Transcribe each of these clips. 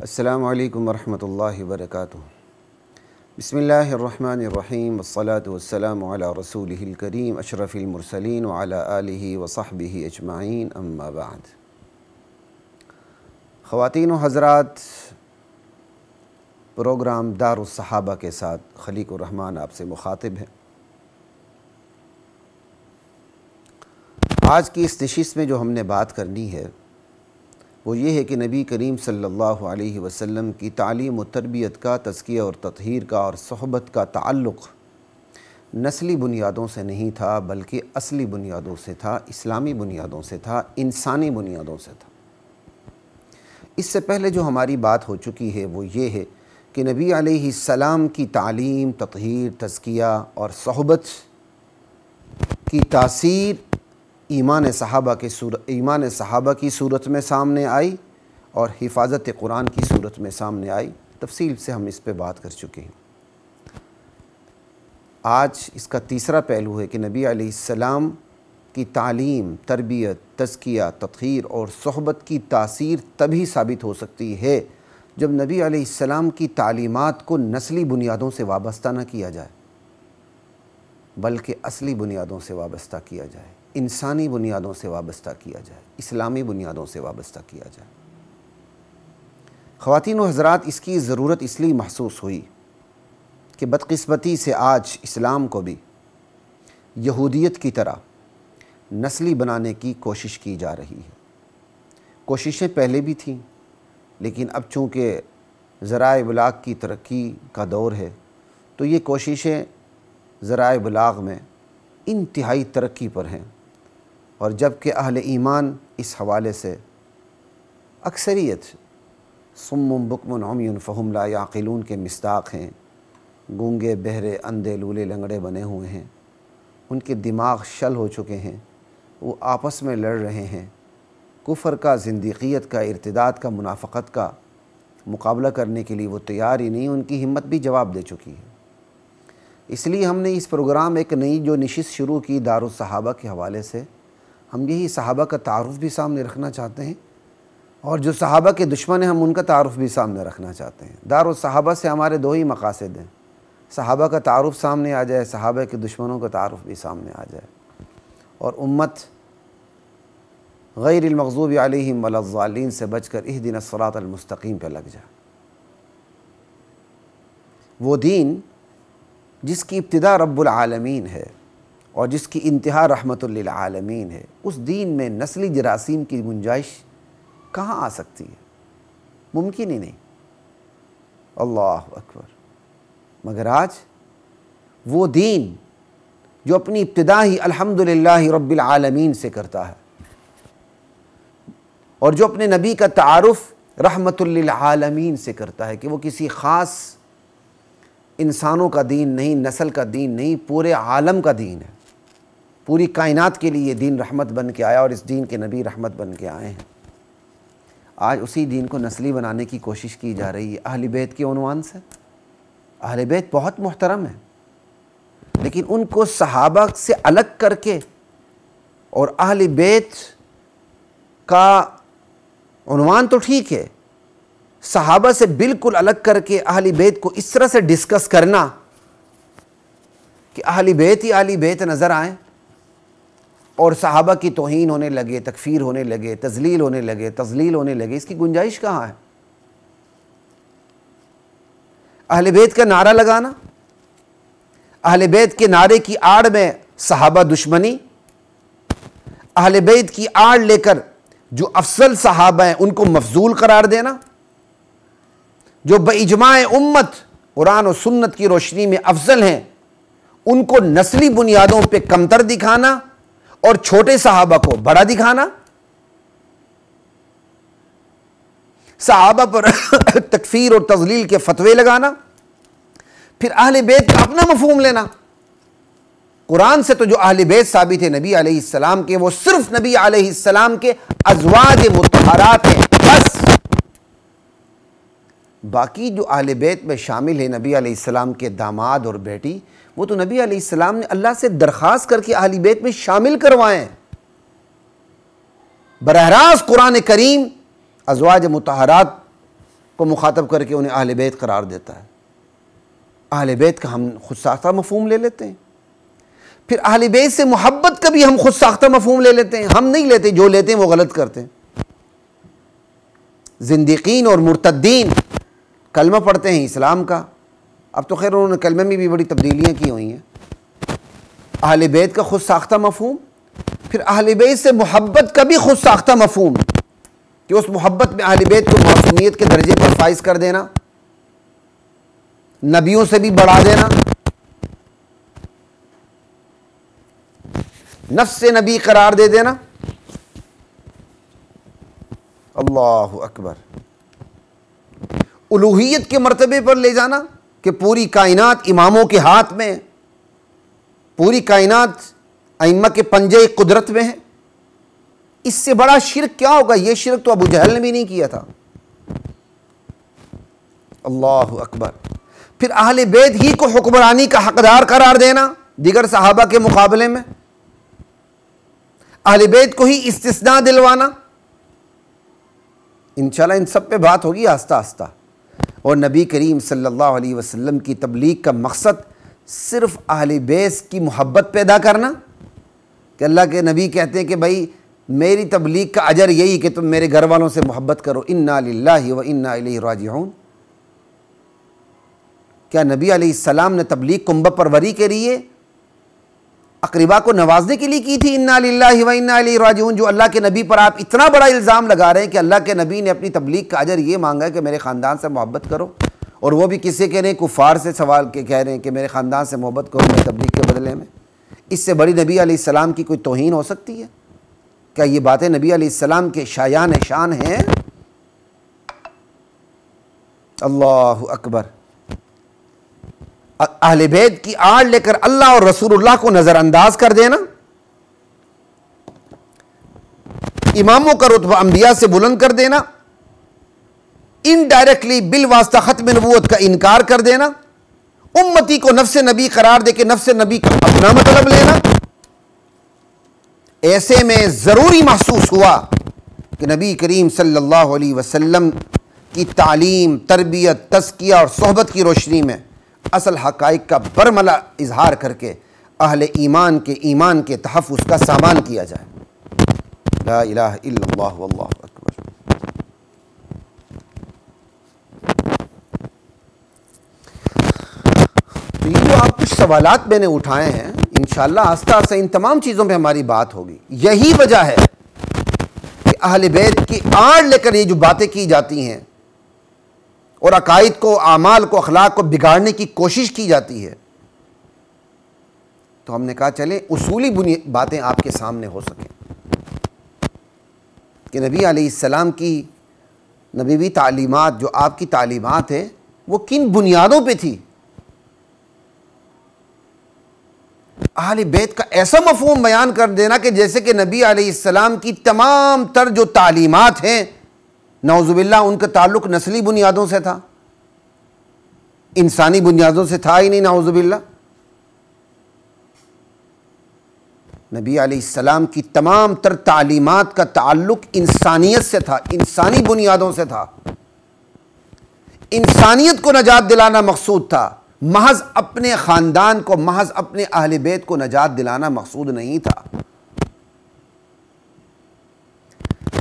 السلام علیکم ورحمۃ اللہ وبرکاتہ۔ بسم اللہ الرحمن الرحیم والصلاة والسلام علی رسولہ الکریم اشرف المرسلین وعلی آلہ وصحبہ اجمعین، اما بعد۔ خواتین و حضرات، پروگرام دار الصحابہ کے ساتھ خلیق الرحمن آپ سے مخاطب ہے۔ آج کی اس نشست میں جو ہم نے بات کرنی ہے وہ یہ ہے کہ نبی کریم صلی اللہ علیہ وسلم کی تعلیم و تربیت کا، تزکیہ اور تطہیر کا اور صحبت کا تعلق نسلی بنیادوں سے نہیں تھا، بلکہ اصلی بنیادوں سے تھا، اسلامی بنیادوں سے تھا، انسانی بنیادوں سے تھا۔ اس سے پہلے جو ہماری بات ہو چکی ہے وہ یہ ہے کہ نبی علیہ السلام کی تعلیم، تطہیر، تزکیہ اور صحبت کی تاثیر ایمان صحابہ کی صورت میں سامنے آئی اور حفاظت قرآن کی صورت میں سامنے آئی۔ تفصیل سے ہم اس پہ بات کر چکے ہیں۔ آج اس کا تیسرا پہلو ہے کہ نبی علیہ السلام کی تعلیم، تربیت، تزکیہ، تطہیر اور صحبت کی تاثیر تبھی ثابت ہو سکتی ہے جب نبی علیہ السلام کی تعلیمات کو نسلی بنیادوں سے وابستہ نہ کیا جائے، بلکہ اصلی بنیادوں سے وابستہ کیا جائے، انسانی بنیادوں سے وابستہ کیا جائے، اسلامی بنیادوں سے وابستہ کیا جائے۔ خواتین و حضرات، اس کی ضرورت اس لیے محسوس ہوئی کہ بدقسمتی سے آج اسلام کو بھی یہودیت کی طرح نسلی بنانے کی کوشش کی جا رہی ہے۔ کوششیں پہلے بھی تھیں، لیکن اب چونکہ ذرائع ابلاغ کی ترقی کا دور ہے تو یہ کوششیں ذرائع ابلاغ میں انتہائی ترقی پر ہیں، اور جبکہ اہل ایمان اس حوالے سے اکثریت صم بکم عمی فہم لا یعقلون کے مصداق ہیں، گونگے، بہرے، اندھے، لولے، لنگڑے بنے ہوئے ہیں، ان کے دماغ شل ہو چکے ہیں، وہ آپس میں لڑ رہے ہیں، کفر کا، زندیقیت کا، ارتداد کا، منافقت کا مقابلہ کرنے کے لیے وہ تیار ہی نہیں، ان کی ہمت بھی جواب دے چکی ہے۔ اس لیے ہم نے اس پروگرام ایک نئی جو نشست شروع کی دار الصحابہ کے حوالے سے، ہم یہی صحابہ کا تعارف بھی سامنے رکھنا چاہتے ہیں، اور جو صحابہ کے دشمن ہیں ہم ان کا تعارف بھی سامنے رکھنا چاہتے ہیں۔ دار الصحابہ سے ہمارے دو ہی مقاصد ہیں، صحابہ کا تعارف سامنے آ جائے، صحابہ کے دشمنوں کا تعارف بھی سامنے آ جائے، اور امت غیر المغضوب علیہم ولا الضالین سے بچ کر اہدنا الصراط المستقیم پہ لگ جائے۔ وہ دین جس کی ابتدا رب العالمین ہے اور جس کی انتہا رحمت للعالمین ہے، اس دین میں نسلی جراثیم کی گنجائش کہاں آ سکتی ہے؟ ممکن ہی نہیں۔ اللہ اکبر۔ مگر آج وہ دین جو اپنی ابتدا ہی الحمدللہ رب العالمین سے کرتا ہے، اور جو اپنے نبی کا تعارف رحمت للعالمین سے کرتا ہے کہ وہ کسی خاص انسانوں کا دین نہیں، نسل کا دین نہیں، پورے عالم کا دین ہے، پوری کائنات کے لیے یہ دین رحمت بن کے آیا، اور اس دین کے نبی رحمت بن کے آئے ہیں۔ آج اسی دین کو نسلی بنانے کی کوشش کی جا رہی ہے اہل بیت کے عنوان سے۔ اہل بیت بہت محترم ہیں، لیکن ان کو صحابہ سے الگ کر کے اور اہل بیت کا عنوان تو ٹھیک ہے، صحابہ سے بالکل الگ کر کے اہل بیت کو اس طرح سے ڈسکس کرنا کہ اہل بیت ہی اہل بیت نظر آئیں، اور صحابہ کی توہین ہونے لگے، تکفیر ہونے لگے، تذلیل ہونے لگے، تضلیل ہونے لگے، اس کی گنجائش کہاں ہے؟ اہل بیت کا نعرہ لگانا، اہل بیت کے نعرے کی آڑ میں صحابہ دشمنی، اہل بیت کی آڑ لے کر جو افضل صحابہ ہیں ان کو مفضول قرار دینا، جو باجماع امت قرآن و سنت کی روشنی میں افضل ہیں ان کو نسلی بنیادوں پہ کمتر دکھانا اور چھوٹے صحابہ کو بڑا دکھانا، صحابہ پر تکفیر اور تضلیل کے فتوے لگانا، پھر اہل بیت کا اپنا مفہوم لینا۔ قرآن سے تو جو اہل بیت ثابت ہے نبی علیہ السلام کے، وہ صرف نبی علیہ السلام کے ازواج مطہرات ہیں بس۔ باقی جو اہل بیت میں شامل ہیں نبی علیہ السلام کے داماد اور بیٹی، وہ تو نبی علیہ السلام نے اللہ سے درخواست کر کے اہل بیت میں شامل کروائیں۔ براہ راست قرآن کریم ازواج مطہرات کو مخاطب کر کے انہیں اہل بیت قرار دیتا ہے۔ اہل بیت کا ہم خود ساختہ مفہوم لے لیتے ہیں، پھر اہل بیت سے محبت کا بھی ہم خود ساختہ مفہوم لے لیتے ہیں۔ ہم نہیں لیتے، جو لیتے ہیں وہ غلط کرتے ہیں۔ زندیقین اور مرتدین کلمہ پڑھتے ہیں اسلام کا، اب تو خیر انہوں نے کلمے میں بھی بڑی تبدیلیاں کی ہوئی ہیں۔ اہل بیت کا خود ساختہ مفہوم، پھر اہل بیت سے محبت کا بھی خود ساختہ مفہوم کہ اس محبت میں اہل بیت کو معصومیت کے درجے پر فائز کر دینا، نبیوں سے بھی بڑھا دینا، نفس نبی قرار دے دینا۔ اللہ اکبر، الوہیت کے مرتبے پر لے جانا کہ پوری کائنات اماموں کے ہاتھ میں، پوری کائنات ائمہ کے پنجے قدرت میں ہے۔ اس سے بڑا شرک کیا ہوگا؟ یہ شرک تو ابو جہل نے بھی نہیں کیا تھا۔ اللہ اکبر، پھر اہل بیت ہی کو حکمرانی کا حقدار قرار دینا دیگر صحابہ کے مقابلے میں، اہل بیت کو ہی استثناء دلوانا۔ انشاءاللہ ان سب پہ بات ہوگی آہستہ آہستہ۔ اور نبی کریم صلی اللہ علیہ وسلم کی تبلیغ کا مقصد صرف اہل بیت کی محبت پیدا کرنا، کہ اللہ کے نبی کہتے ہیں کہ بھائی میری تبلیغ کا اجر یہی کہ تم میرے گھر والوں سے محبت کرو، انا للہ و انا الیہ راجعون۔ کیا نبی علیہ السلام نے تبلیغ کنبہ پروری کے لیے، اقربا کو نوازنے کے لیے کی تھی؟ انا للہ و انا الیہ راجعون، جو اللہ کے نبی پر آپ اتنا بڑا الزام لگا رہے ہیں کہ اللہ کے نبی نے اپنی تبلیغ کا اجر یہ مانگا ہے کہ میرے خاندان سے محبت کرو، اور وہ بھی کسے کہہ رہے ہیں؟ کفار سے سوال کے کہہ رہے ہیں کہ میرے خاندان سے محبت کرو میری تبلیغ کے بدلے میں۔ اس سے بڑی نبی علیہ السلام کی کوئی توہین ہو سکتی ہے؟ کیا یہ باتیں نبی علیہ السلام کے شایان شان ہیں؟ اللہ اکبر، اہل بیت کی آڑ لے کر اللہ اور رسول اللہ کو نظر انداز کر دینا، اماموں کا رتبہ انبیاء سے بلند کر دینا، انڈائریکٹلی بالواسطہ ختم نبوت کا انکار کر دینا، امتی کو نفس نبی قرار دے کے نفس نبی کا اپنا مطلب لینا۔ ایسے میں ضروری محسوس ہوا کہ نبی کریم صلی اللہ علیہ وسلم کی تعلیم، تربیت، تزکیہ اور صحبت کی روشنی میں اصل حقائق کا برملا اظہار کر کے اہل ایمان کے تحفظ کا سامان کیا جائے۔ لا الہ الا اللہ واللہ اکبر۔ تو یہ جو آپ کچھ سوالات میں نے اٹھائے ہیں، انشاءاللہ آہستہ آہستہ ان تمام چیزوں پہ ہماری بات ہوگی۔ یہی وجہ ہے کہ اہل بیت کی آڑ لے کر یہ جو باتیں کی جاتی ہیں اور عقائد کو، اعمال کو، اخلاق کو بگاڑنے کی کوشش کی جاتی ہے، تو ہم نے کہا چلیں اصولی باتیں آپ کے سامنے ہو سکیں کہ نبی علیہ السلام کی نبوی تعلیمات، جو آپ کی تعلیمات ہیں، وہ کن بنیادوں پہ تھی۔ اہل بیت کا ایسا مفہوم بیان کر دینا کہ جیسے کہ نبی علیہ السلام کی تمام تر جو تعلیمات ہیں، نعوذ باللہ ان کا تعلق نسلی بنیادوں سے تھا، انسانی بنیادوں سے تھا ہی نہیں، نعوذ باللہ۔ نبی علیہ السلام کی تمام تر تعلیمات کا تعلق انسانیت سے تھا، انسانی بنیادوں سے تھا، انسانیت کو نجات دلانا مقصود تھا، محض اپنے خاندان کو، محض اپنے اہل بیت کو نجات دلانا مقصود نہیں تھا۔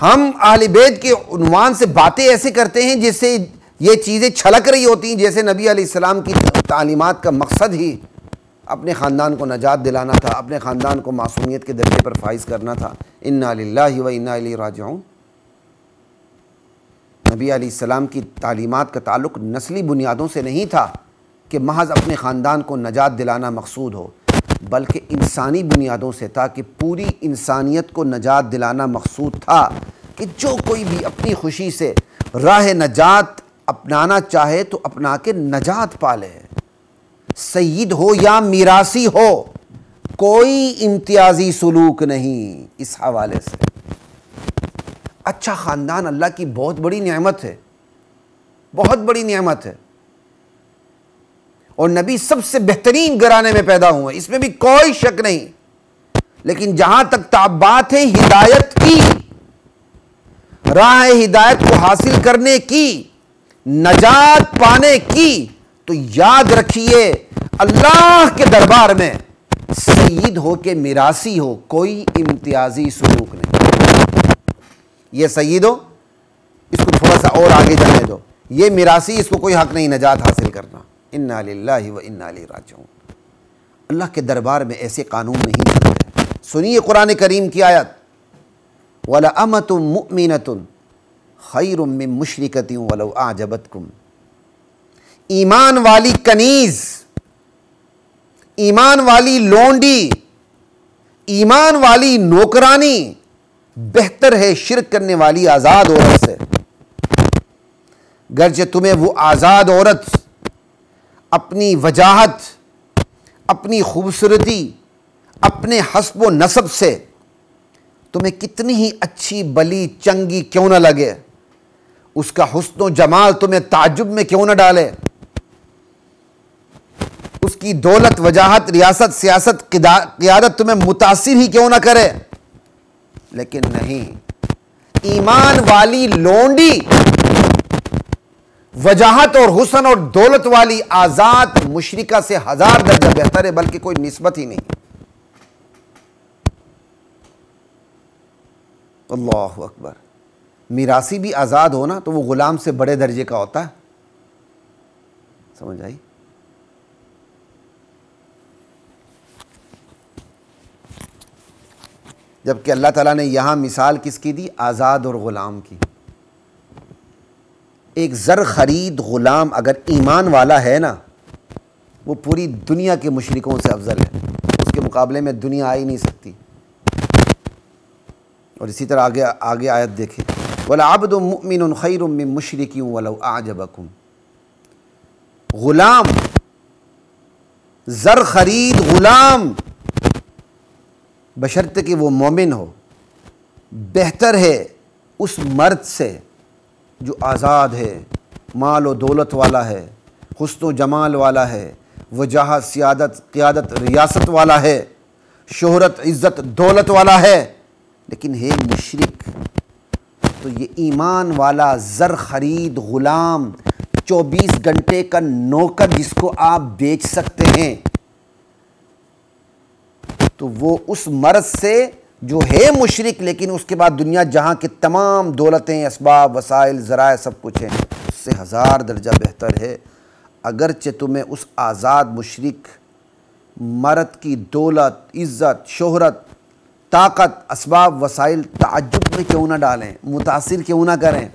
ہم اہل بیت کے عنوان سے باتیں ایسے کرتے ہیں جس سے یہ چیزیں چھلک رہی ہوتی ہیں، جیسے نبی علیہ السلام کی تعلیمات کا مقصد ہی اپنے خاندان کو نجات دلانا تھا، اپنے خاندان کو معصومیت کے درجے پر فائز کرنا تھا۔ انا للہ و انا الیہ راجعون۔ نبی علیہ السلام کی تعلیمات کا تعلق نسلی بنیادوں سے نہیں تھا کہ محض اپنے خاندان کو نجات دلانا مقصود ہو، بلکہ انسانی بنیادوں سے تھا کہ پوری انسانیت کو نجات دلانا مقصود تھا، کہ جو کوئی بھی اپنی خوشی سے راہ نجات اپنانا چاہے تو اپنا کے نجات پالے، سید ہو یا میراثی ہو، کوئی امتیازی سلوک نہیں۔ اس حوالے سے اچھا خاندان اللہ کی بہت بڑی نعمت ہے، بہت بڑی نعمت ہے، اور نبی سب سے بہترین گھرانے میں پیدا ہوئے، اس میں بھی کوئی شک نہیں۔ لیکن جہاں تک بات ہے ہدایت کی، راہ ہدایت کو حاصل کرنے کی، نجات پانے کی، تو یاد رکھیے اللہ کے دربار میں سید ہو کے میراثی ہو، کوئی امتیازی سلوک نہیں۔ یہ سید ہو، اس کو تھوڑا سا اور آگے جانے دو، یہ میراثی، اس کو کوئی حق نہیں نجات حاصل کرنا۔ انا للہ و انا الیہ راجعون۔ اللہ کے دربار میں ایسے قانون نہیں چلتے۔ سنیے قرآن کریم کی آیت، وَلَأَمَةٌ مُؤْمِنَةٌ خَيْرٌ مِّن مُشْرِكَةٍ وَلَوْ أَعْجَبَتْكُمْ۔ ایمان والی کنیز، ایمان والی لونڈی، ایمان والی نوکرانی بہتر ہے شرک کرنے والی آزاد عورت سے۔ گرچہ تمہیں وہ آزاد عورت اپنی وجاہت، اپنی خوبصورتی، اپنے حسب و نسب سے تمہیں کتنی ہی اچھی بلی چنگی کیوں نہ لگے، اس کا حسن و جمال تمہیں تعجب میں کیوں نہ ڈالے، اس کی دولت، وجاہت، ریاست، سیاست، قیادت تمہیں متاثر ہی کیوں نہ کرے، لیکن نہیں، ایمان والی لونڈی وجاہت اور حسن اور دولت والی آزاد مشرکہ سے 1000 درجہ بہتر ہے، بلکہ کوئی نسبت ہی نہیں۔ اللہ اکبر۔ میراثی بھی آزاد ہونا تو وہ غلام سے بڑے درجے کا ہوتا ہے، سمجھ آئی؟ جبکہ اللہ تعالیٰ نے یہاں مثال کس کی دی؟ آزاد اور غلام کی۔ ایک زر خرید غلام اگر ایمان والا ہے نا، وہ پوری دنیا کے مشرکوں سے افضل ہے، اس کے مقابلے میں دنیا آ ہی نہیں سکتی۔ اور اسی طرح آگے آیت دیکھیں، وَلَعَبْدٌ مُؤْمِنٌ خَيْرٌ مِّن مُشْرِكٍ وَلَوْ أَعْجَبَكُمْ۔ غلام، زر خرید غلام، بشرطے کہ وہ مومن ہو، بہتر ہے اس مرد سے جو آزاد ہے، مال و دولت والا ہے، حسن و جمال والا ہے، وجاہت، سیادت، قیادت، ریاست والا ہے، شہرت، عزت، دولت والا ہے، لیکن ہے مشرک۔ تو یہ ایمان والا زر خرید غلام، 24 گھنٹے کا نوکر جس کو آپ بیچ سکتے ہیں، تو وہ اس مرد سے جو ہے مشرک لیکن اس کے بعد دنیا جہاں کے تمام دولتیں، اسباب، وسائل، ذرائع سب کچھ ہیں، اس سے 1000 درجہ بہتر ہے، اگرچہ تمہیں اس آزاد مشرک مرد کی دولت، عزت، شہرت، طاقت، اسباب، وسائل تعجب میں کیوں نہ ڈالیں، متاثر کیوں نہ کریں۔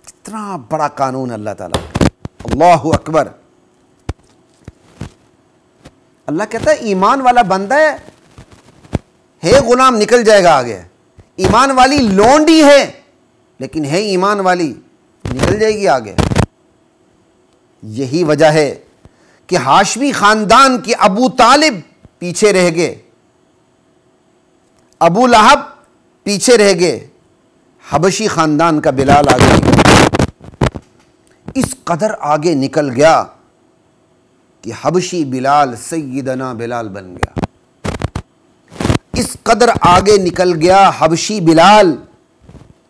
کتنا بڑا قانون اللہ تعالیٰ، اللہ اکبر۔ اللہ کہتا ہے ایمان والا بندہ ہے غلام، نکل جائے گا آگے، ایمان والی لونڈی ہے لیکن ہے ایمان والی، نکل جائے گی آگے۔ یہی وجہ ہے کہ ہاشمی خاندان کے ابو طالب پیچھے رہ گئے، ابو لہب پیچھے رہ گئے، حبشی خاندان کا بلال آگے اس قدر آگے نکل گیا کہ حبشی بلال سیدنا بلال بن گیا، اس قدر آگے نکل گیا حبشی بلال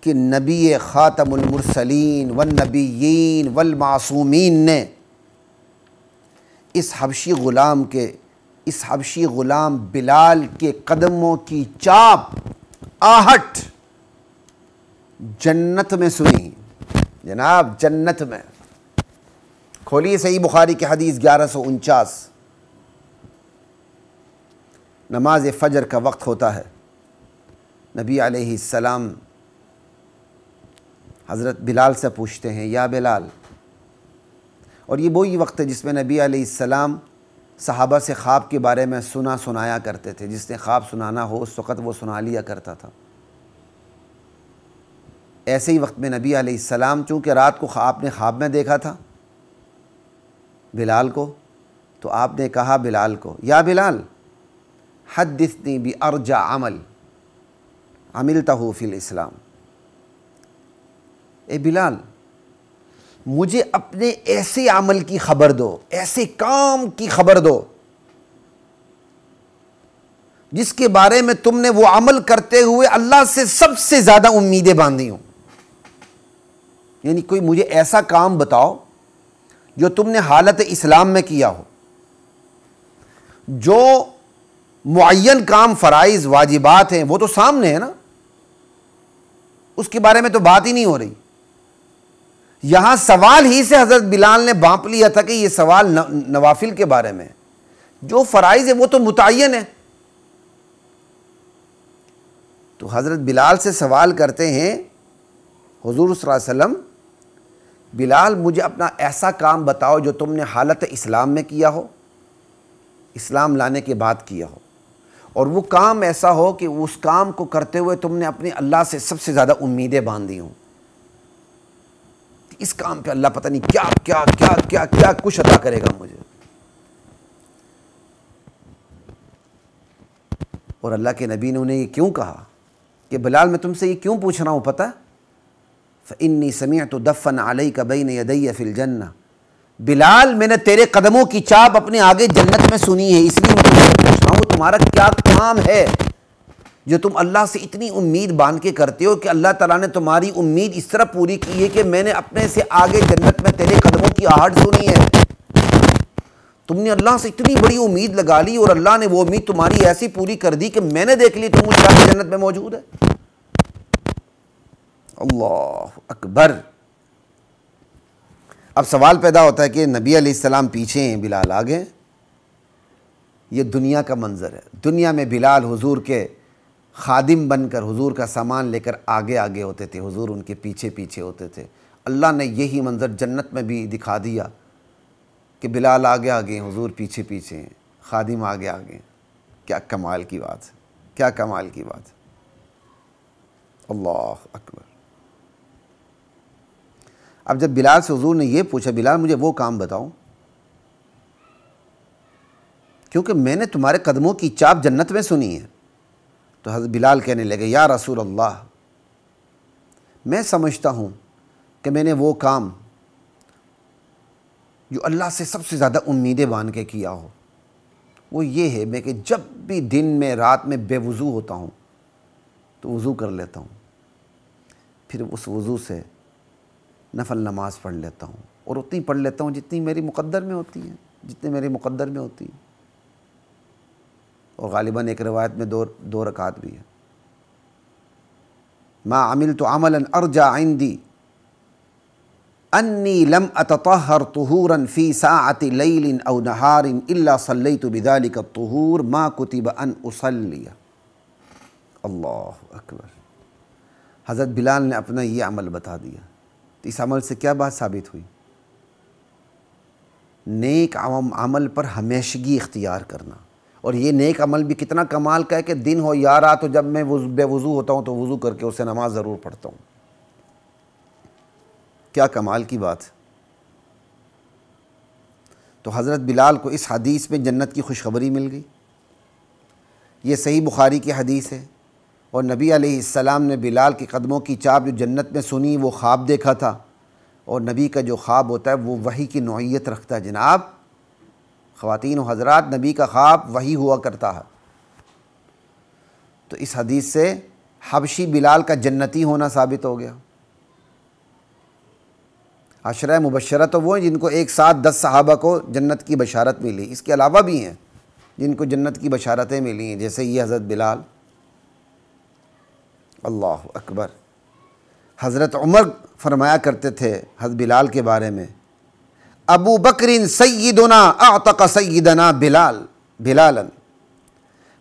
کہ نبی خاتم المرسلین والنبیین والمعصومین نے اس حبشی غلام بلال کے قدموں کی چاپ، آہٹ جنت میں سنی، جناب جنت میں۔ کھولیے صحیح بخاری کی حدیث 1149، نماز فجر کا وقت ہوتا ہے، نبی علیہ السلام حضرت بلال سے پوچھتے ہیں، یا بلال، اور یہ وہی وقت ہے جس میں نبی علیہ السلام صحابہ سے خواب کے بارے میں سنایا کرتے تھے، جس نے خواب سنانا ہو اس وقت وہ سنا لیا کرتا تھا۔ ایسے ہی وقت میں نبی علیہ السلام چونکہ رات کو آپ نے خواب میں دیکھا تھا بلال کو، تو آپ نے کہا بلال کو، یا بلال حدثنی بأرجع عمل عملتہ فی الاسلام، اے بلال مجھے اپنے ایسے عمل کی خبر دو، ایسے کام کی خبر دو جس کے بارے میں تم نے وہ عمل کرتے ہوئے اللہ سے سب سے زیادہ امیدیں باندھی ہوں۔ یعنی کوئی مجھے ایسا کام بتاؤ جو تم نے حالت اسلام میں کیا ہو۔ جو معین کام، فرائض، واجبات ہیں وہ تو سامنے ہے نا، اس کے بارے میں تو بات ہی نہیں ہو رہی۔ یہاں سوال ہی سے حضرت بلال نے بانپ لیا تھا کہ یہ سوال نوافل کے بارے میں، جو فرائض ہے وہ تو متعین ہے۔ تو حضرت بلال سے سوال کرتے ہیں حضور صلی اللہ علیہ وسلم، بلال مجھے اپنا ایسا کام بتاؤ جو تم نے حالت اسلام میں کیا ہو، اسلام لانے کے بعد کیا ہو، اور وہ کام ایسا ہو کہ اس کام کو کرتے ہوئے تم نے اپنے اللہ سے سب سے زیادہ امیدیں باندھی ہوں، اس کام پہ اللہ پتہ نہیں کیا کیا کیا کیا کیا کچھ عطا کرے گا مجھے۔ اور اللہ کے نبی نے انہیں یہ کیوں کہا کہ بلال میں تم سے یہ کیوں پوچھ رہا ہوں پتہ؟ فَإِنِّي سَمِعْتُ دَفًّا عَلَيْكَ بَيْنَ يَدَيَّ فِي الْجَنَّةِ، بلال میں نے تیرے قدموں کی چاپ اپنے آگے جنت میں سنی ہے، اس لیے میں تم سے پوچھ رہا ہوں تمہارا کیا کام ہے جو تم اللہ سے اتنی امید باندھ کے کرتے ہو کہ اللہ تعالیٰ نے تمہاری امید اس طرح پوری کی ہے کہ میں نے اپنے سے آگے جنت میں تیرے قدموں کی آہٹ سنی ہے۔ تم نے اللہ سے اتنی بڑی امید لگا لی اور اللہ نے وہ امید تمہاری ایسی پوری کر دی کہ میں نے دیکھ لی تم اس آگے جنت میں موجود ہے۔ اللہ اکبر۔ اب سوال پیدا ہوتا ہے کہ نبی علیہ السلام پیچھے ہیں، بلال آگے۔ یہ دنیا کا منظر ہے، دنیا میں بلال حضور کے خادم بن کر حضور کا سامان لے کر آگے آگے ہوتے تھے، حضور ان کے پیچھے پیچھے ہوتے تھے۔ اللہ نے یہی منظر جنت میں بھی دکھا دیا کہ بلال آگے آگے ہیں، حضور پیچھے پیچھے ہیں، خادم آگے آگے ہیں۔ کیا کمال کی بات ہے، کیا کمال کی بات ہے۔ اللہ اکبر۔ اب جب بلال سے حضور نے یہ پوچھا بلال مجھے وہ کام بتاؤ کیونکہ میں نے تمہارے قدموں کی چاپ جنت میں سنی ہے، تو حضرت بلال کہنے لگے یا رسول اللہ، میں سمجھتا ہوں کہ میں نے وہ کام جو اللہ سے سب سے زیادہ امیدیں باندھ کے کیا ہو وہ یہ ہے میں کہ جب بھی دن میں رات میں بے وضو ہوتا ہوں تو وضو کر لیتا ہوں، پھر اس وضو سے نفل نماز پڑھ لیتا ہوں، اور اتنی پڑھ لیتا ہوں جتنی میری مقدر میں ہوتی ہے، جتنے میری مقدر میں ہوتی ہے، اور غالباً ایک روایت میں دو رکعت بھی ہے۔ ما عملت عملا ارجع عندي انی لم اتطہر طہورا فی ساعت لیل او نہار الا صلیت بذلک الطہور ما کتب ان اصلی۔ اللہ اکبر۔ حضرت بلال نے اپنا یہ عمل بتا دیا، تو اس عمل سے کیا بات ثابت ہوئی؟ نیک عمل پر ہمیشگی اختیار کرنا، اور یہ نیک عمل بھی کتنا کمال کا ہے کہ دن ہو یا رات ہو، جب میں بے وضو ہوتا ہوں تو وضو کر کے اسے نماز ضرور پڑھتا ہوں۔ کیا کمال کی بات۔ تو حضرت بلال کو اس حدیث میں جنت کی خوشخبری مل گئی۔ یہ صحیح بخاری کی حدیث ہے، اور نبی علیہ السلام نے بلال کے قدموں کی چاپ جو جنت میں سنی وہ خواب دیکھا تھا، اور نبی کا جو خواب ہوتا ہے وہ وحی کی نوعیت رکھتا ہے۔ جناب خواتین و حضرات، نبی کا خواب وحی ہوا کرتا ہے۔ تو اس حدیث سے حبشی بلال کا جنتی ہونا ثابت ہو گیا۔ عشرہ مبشرہ تو وہ ہیں جن کو ایک ساتھ 10 صحابہ کو جنت کی بشارت ملی، اس کے علاوہ بھی ہیں جن کو جنت کی بشارتیں ملی ہیں، جیسے یہ حضرت بلال۔ اللہ اکبر۔ حضرت عمر فرمایا کرتے تھے حضرت بلال کے بارے میں، ابو بکر سیدنا اعتق سیدنا بلالا،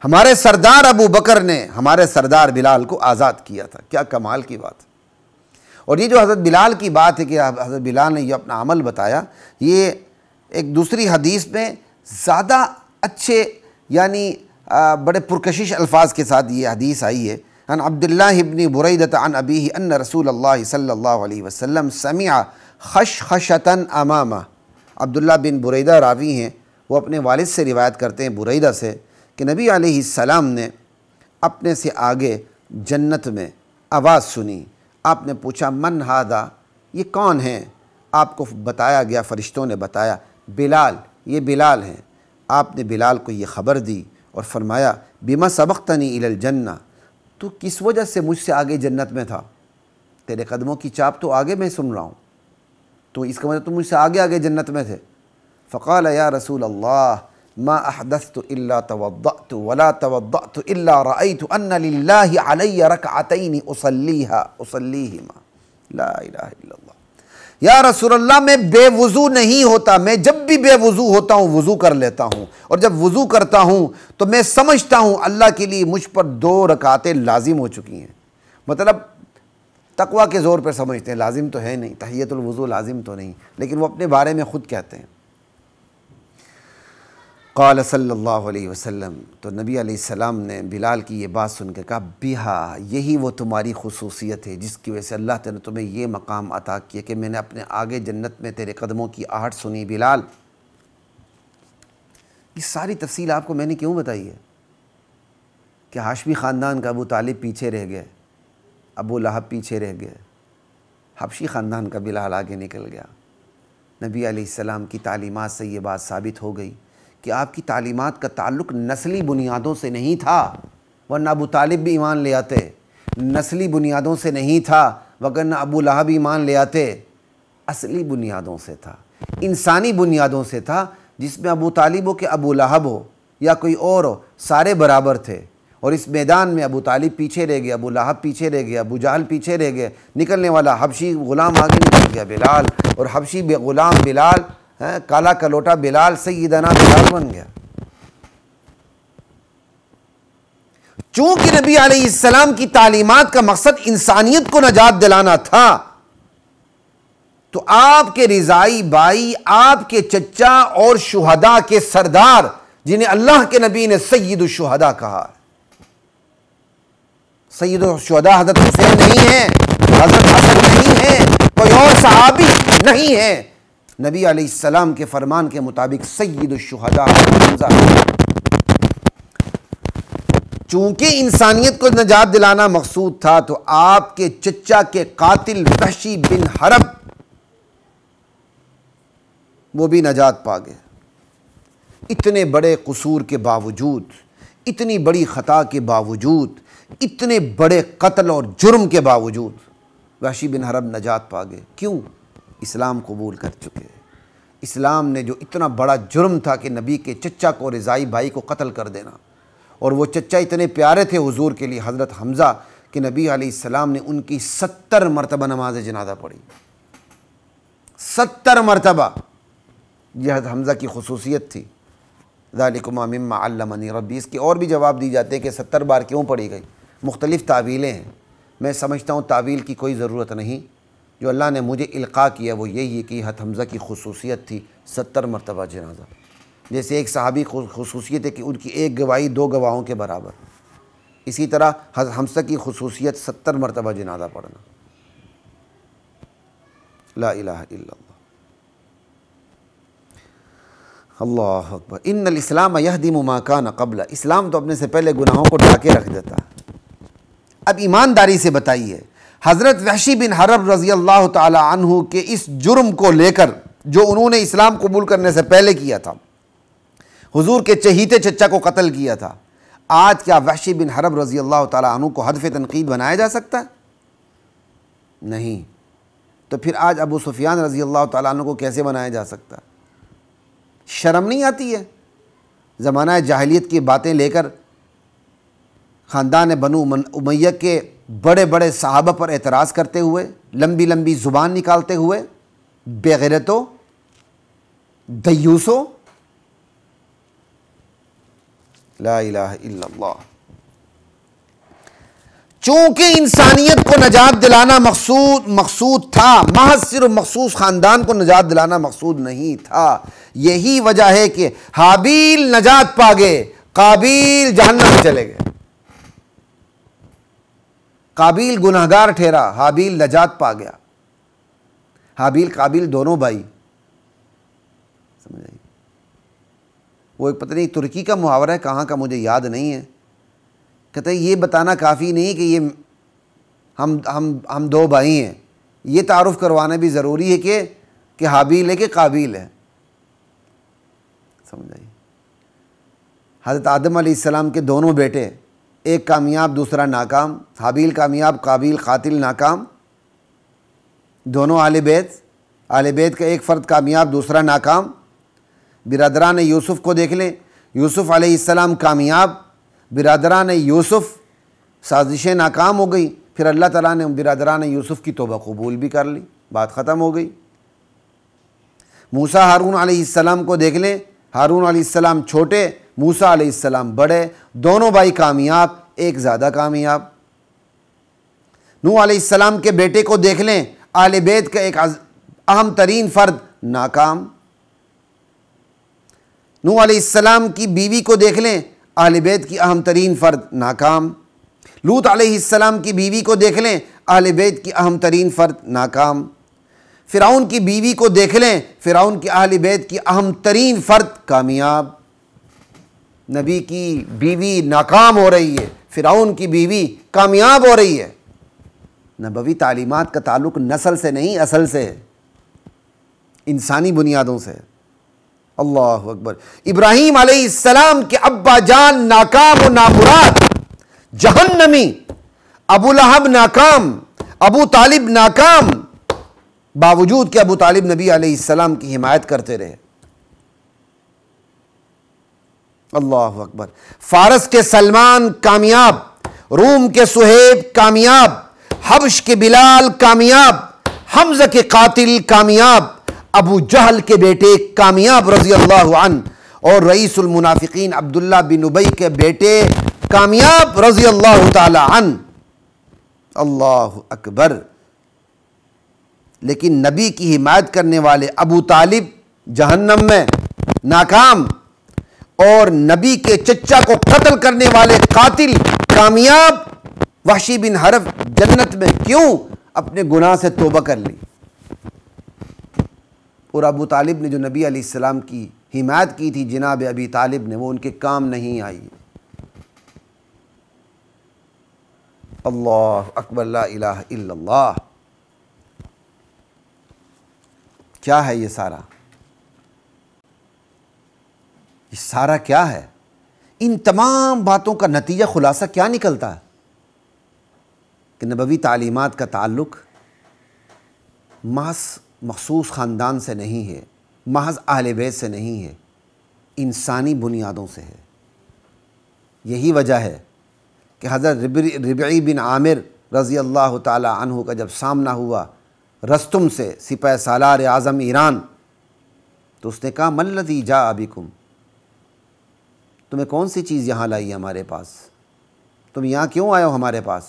ہمارے سردار ابو بکر نے ہمارے سردار بلال کو آزاد کیا تھا۔ کیا کمال کی بات۔ اور یہ جو حضرت بلال کی بات ہے کہ حضرت بلال نے یہ اپنا عمل بتایا، یہ ایک دوسری حدیث میں زیادہ اچھے یعنی بڑے پرکشش الفاظ کے ساتھ یہ حدیث آئی ہے۔ عن عبداللہ ابن بریدہ عن ابیہ ان رسول اللہ صلی اللہ علیہ وسلم سمع خشخشۃ امامہ۔ عبداللہ بن بریدہ راوی ہیں، وہ اپنے والد سے روایت کرتے ہیں بریدہ سے کہ نبی علیہ السلام نے اپنے سے آگے جنت میں آواز سنی۔ آپ نے پوچھا من ھذا، یہ کون ہیں؟ آپ کو بتایا گیا، فرشتوں نے بتایا بلال، یہ بلال ہیں۔ آپ نے بلال کو یہ خبر دی اور فرمایا بما سبقتنی الی الجنہ، تو کس وجہ سے مجھ سے آگے جنت میں تھا؟ تیرے قدموں کی چاپ تو آگے میں سن رہا ہوں، تو اس کا مطلب تم مجھ سے آگے آگے جنت میں تھے۔ فقال یا رسول اللہ ما احدثت الا توضأت ولا توضأت الا رأيت ان للہ علی رکعتین اصلیہما لا الہ الا اللہ۔ یا رسول اللہ میں بے وضو نہیں ہوتا، میں جب بھی بے وضو ہوتا ہوں وضو کر لیتا ہوں، اور جب وضو کرتا ہوں تو میں سمجھتا ہوں اللہ کے لیے مجھ پر 2 رکعتیں لازم ہو چکی ہیں۔ مطلب تقویٰ کے زور پر سمجھتے ہیں، لازم تو ہے نہیں، تحیۃ الوضو لازم تو نہیں، لیکن وہ اپنے بارے میں خود کہتے ہیں۔ قال صلی اللہ علیہ وسلم، تو نبی علیہ السلام نے بلال کی یہ بات سن کے کہا بہا، یہی وہ تمہاری خصوصیت ہے جس کی وجہ سے اللہ تعالیٰ نے تمہیں یہ مقام عطا کیا کہ میں نے اپنے آگے جنت میں تیرے قدموں کی آہٹ سنی۔ بلال، یہ ساری تفصیل آپ کو میں نے کیوں بتائی ہے کہ ہاشمی خاندان کا ابو طالب پیچھے رہ گئے، ابو لہب پیچھے رہ گئے، حبشی خاندان کا بلال آگے نکل گیا۔ نبی علیہ السلام کی تعلیمات سے یہ بات ثابت ہو گئی کہ آپ کی تعلیمات کا تعلق نسلی بنیادوں سے نہیں تھا، ورنہ ابو طالب بھی ایمان لے آتے۔ نسلی بنیادوں سے نہیں تھا، وگرنہ ابو لہب بھی ایمان لے آتے۔ اصلی بنیادوں سے تھا، انسانی بنیادوں سے تھا، جس میں ابو طالب ہو کہ ابو لہب ہو یا کوئی اور ہو، سارے برابر تھے۔ اور اس میدان میں ابو طالب پیچھے رہ گیا، ابو لہب پیچھے رہ گیا، ابو جہل پیچھے رہ گئے، نکلنے والا حبشی غلام آگے نکل گیا بلال، اور حبشی غلام بلال، کالا کلوٹا بلال سیدنا بلال بن گیا۔ چونکہ نبی علیہ السلام کی تعلیمات کا مقصد انسانیت کو نجات دلانا تھا، تو آپ کے رضائی بھائی، آپ کے چچا اور شہداء کے سردار، جنہیں اللہ کے نبی نے سید الشہداء کہا، سید الشہداء حضرت حسین نہیں ہے، حضرت حسن نہیں ہے، کوئی اور صحابی نہیں ہے، نبی علیہ السلام کے فرمان کے مطابق سید الشہداء حمزہ۔ چونکہ انسانیت کو نجات دلانا مقصود تھا، تو آپ کے چچا کے قاتل وحشی بن حرب وہ بھی نجات پا گئے۔ اتنے بڑے قصور کے باوجود، اتنی بڑی خطا کے باوجود، اتنے بڑے قتل اور جرم کے باوجود وحشی بن حرب نجات پا گئے۔ کیوں؟ اسلام قبول کر چکے۔ اسلام نے جو اتنا بڑا جرم تھا کہ نبی کے چچا کو، رضائی بھائی کو قتل کر دینا، اور وہ چچا اتنے پیارے تھے حضور کے لیے حضرت حمزہ کہ نبی علیہ السلام نے ان کی 70 مرتبہ نماز جنازہ پڑھی۔ 70 مرتبہ، یہ حضرت حمزہ کی خصوصیت تھی۔ ذالکما مما علمنی ربی، اس کے اور بھی جواب دی جاتے ہیں کہ 70 بار کیوں پڑھی گئی، مختلف تعویلیں ہیں۔ میں سمجھتا ہوں تعویل کی کوئی ضرورت نہیں، جو اللہ نے مجھے القاء کیا وہ یہی ہے کہ حضرت حمزہ کی خصوصیت تھی 70 مرتبہ جنازہ۔ جیسے ایک صحابی خصوصیت ہے کہ ان کی ایک گواہی 2 گواہوں کے برابر، اسی طرح حضرت حمزہ کی خصوصیت 70 مرتبہ جنازہ پڑھنا۔ لا الہ الا اللہ، اللہ اکبر۔ ان الاسلام یہدم ما کان قبل، اسلام تو اپنے سے پہلے گناہوں کو ڈھا کے رکھ دیتا ہے۔ اب ایمانداری سے بتائیے، حضرت وحشی بن حرب رضی اللہ تعالی عنہ کے اس جرم کو لے کر جو انہوں نے اسلام قبول کرنے سے پہلے کیا تھا، حضور کے چہیتے چچا کو قتل کیا تھا، آج کیا وحشی بن حرب رضی اللہ تعالی عنہ کو ہدف تنقید بنایا جا سکتا ہے؟ نہیں۔ تو پھر آج ابو سفیان رضی اللہ تعالی عنہ کو کیسے بنایا جا سکتا ہے؟ شرم نہیں آتی ہے؟ زمانہ جاہلیت کی باتیں لے کر خاندان بنو امیہ کے بڑے بڑے صحابہ پر اعتراض کرتے ہوئے، لمبی لمبی زبان نکالتے ہوئے، بے غیرتوں، دیوسوں، لا الہ الا اللہ۔ چونکہ انسانیت کو نجات دلانا مقصود تھا، محض صرف مخصوص خاندان کو نجات دلانا مقصود نہیں تھا، یہی وجہ ہے کہ حابیل نجات پا گئے، قابیل جہنم میں چلے گئے۔ قابیل گناہگار ٹھہرا، حابیل نجات پا گیا۔ حابیل قابیل دونوں بھائی، سمجھ آئی؟ وہ ایک پتہ نہیں ترکی کا محاورہ ہے، کہاں کا مجھے یاد نہیں ہے، کہتے ہیں یہ بتانا کافی نہیں کہ یہ ہم 2 بھائی ہیں، یہ تعارف کروانا بھی ضروری ہے کہ حابیل ہے کہ قابیل ہے، سمجھ آئی؟ حضرت آدم علیہ السلام کے دونوں بیٹے، ایک کامیاب دوسرا ناکام، حابیل کامیاب قابیل قاتل ناکام، دونوں اہل بیت کا ایک فرد کامیاب دوسرا ناکام۔ برادران یوسف کو دیکھ لیں، یوسف علیہ السلام کامیاب، برادران یوسف سازشیں ناکام ہو گئی، پھر اللہ تعالیٰ نے برادران یوسف کی توبہ قبول بھی کر لی، بات ختم ہو گئی۔ موسیٰ ہارون علیہ السلام کو دیکھ لیں، ہارون علیہ السلام چھوٹے، موسیٰ علیہ السلام بڑے، دونوں بھائی کامیاب، ایک زیادہ کامیاب۔ نوح علیہ السلام کے بیٹے کو دیکھ لیں، اہل بیت کا ایک اہم ترین فرد ناکام۔ نوح علیہ السلام کی بیوی کو دیکھ لیں، اہل بیت کی اہم ترین فرد ناکام۔ لوط علیہ السلام کی بیوی کو دیکھ لیں، اہل بیت کی اہم ترین فرد ناکام۔ فرعون کی بیوی کو دیکھ لیں، فرعون کی اہل بیت کی اہم ترین فرد کامیاب۔ نبی کی بیوی ناکام ہو رہی ہے، فرعون کی بیوی کامیاب ہو رہی ہے۔ نبوی تعلیمات کا تعلق نسل سے نہیں، اصل سے ہے، انسانی بنیادوں سے۔ اللہ اکبر۔ ابراہیم علیہ السلام کے ابا جان ناکام و نامراد، جہنمی، ابو لہب ناکام، ابو طالب ناکام، باوجود کہ ابو طالب نبی علیہ السلام کی حمایت کرتے رہے۔ اللہ اکبر۔ فارس کے سلمان کامیاب، روم کے سہیب کامیاب، حبش کے بلال کامیاب، حمزہ کے قاتل کامیاب، ابو جہل کے بیٹے کامیاب رضی اللہ عنہ، اور رئیس المنافقین عبداللہ بن ابی کے بیٹے کامیاب رضی اللہ تعالی عنہ۔ اللہ اکبر۔ لیکن نبی کی حمایت کرنے والے ابو طالب جہنم میں ناکام، اور نبی کے چچا کو قتل کرنے والے قاتل کامیاب۔ وحشی بن حرب جنت میں، کیوں؟ اپنے گناہ سے توبہ کر لی۔ اور ابو طالب نے جو نبی علیہ السلام کی حمایت کی تھی، جناب ابی طالب نے، وہ ان کے کام نہیں آئی۔ اللہ اکبر، لا الہ الا اللہ۔ کیا ہے یہ سارا؟ یہ سارا کیا ہے؟ ان تمام باتوں کا نتیجہ خلاصہ کیا نکلتا ہے؟ کہ نبوی تعلیمات کا تعلق محض مخصوص خاندان سے نہیں ہے، محض اہل بیت سے نہیں ہے، انسانی بنیادوں سے ہے۔ یہی وجہ ہے کہ حضرت ربعی بن عامر رضی اللہ تعالی عنہ کا جب سامنا ہوا رستم سے، سپہ سالار اعظم ایران، تو اس نے کہا ما الذی جاء بکم، تمہیں کون سی چیز یہاں لائی ہے ہمارے پاس؟ تم یہاں کیوں آئے ہو ہمارے پاس؟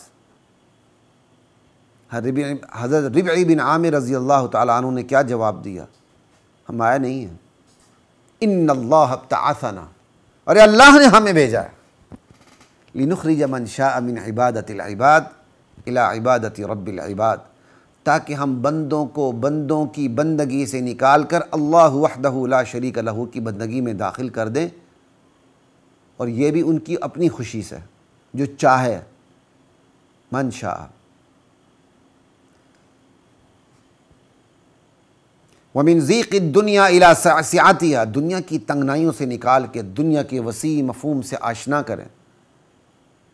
حضرت ربعی بن عامر رضی اللہ تعالی عنہ نے کیا جواب دیا؟ ہم آئے نہیں ہیں، ان اللہ ابتعثنا، ارے اللہ نے ہمیں بھیجا ہے، لنخرج من شاء من عبادت العباد الی عبادت رب العباد، تاکہ ہم بندوں کو بندوں کی بندگی سے نکال کر اللہ وحدہ لا شریک لہ کی بندگی میں داخل کر دیں، اور یہ بھی ان کی اپنی خوشی سے، جو چاہے، من شاء۔ وَمِن ضِيقِ الدُّنْيَا إِلَى سِعَتِهَا، دنیا کی تنگنائیوں سے نکال کے دنیا کے وسیع مفہوم سے آشنا کریں۔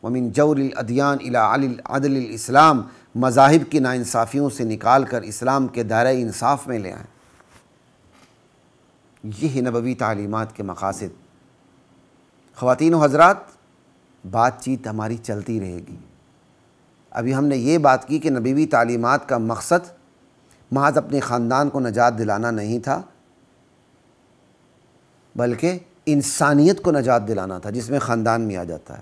وَمِن جَوْرِ الْأَدْيَانِ إِلَى عَدْلِ الْإِسْلام، مذاہب کی ناانصافیوں سے نکال کر اسلام کے دائرہ انصاف میں لے آئیں۔ یہی نبوی تعلیمات کے مقاصد۔ خواتین و حضرات، بات چیت ہماری چلتی رہے گی۔ ابھی ہم نے یہ بات کی کہ نبوی تعلیمات کا مقصد محض اپنے خاندان کو نجات دلانا نہیں تھا، بلکہ انسانیت کو نجات دلانا تھا، جس میں خاندان میں آ جاتا ہے۔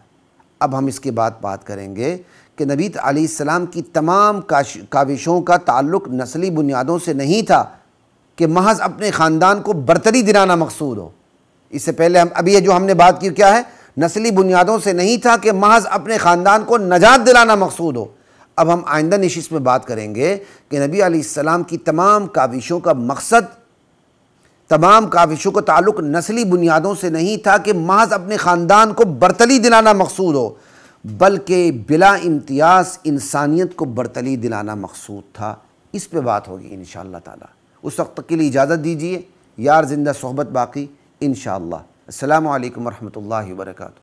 اب ہم اس کے بعد بات کریں گے کہ نبی علیہ السلام کی تمام کاوشوں کا تعلق نسلی بنیادوں سے نہیں تھا کہ محض اپنے خاندان کو برتری دلانا مقصود ہو۔ اس سے پہلے ابھی جو ہم نے بات کی کیا ہے؟ نسلی بنیادوں سے نہیں تھا کہ محض اپنے خاندان کو نجات دلانا مقصود ہو۔ اب ہم آئندہ نشست میں بات کریں گے کہ نبی علیہ السلام کی تمام کاوشوں کا مقصد، تمام کاوشوں کا تعلق نسلی بنیادوں سے نہیں تھا کہ محض اپنے خاندان کو برتری دلانا مقصود ہو، بلکہ بلا امتیاز انسانیت کو برتری دلانا مقصود تھا۔ اس پہ بات ہوگی انشاءاللہ تعالی۔ اس وقت تک کے لیے اجازت دیجیے، یار زندہ صحبت باقی انشاءاللہ۔ السلام علیکم ورحمۃ اللہ وبرکاتہ۔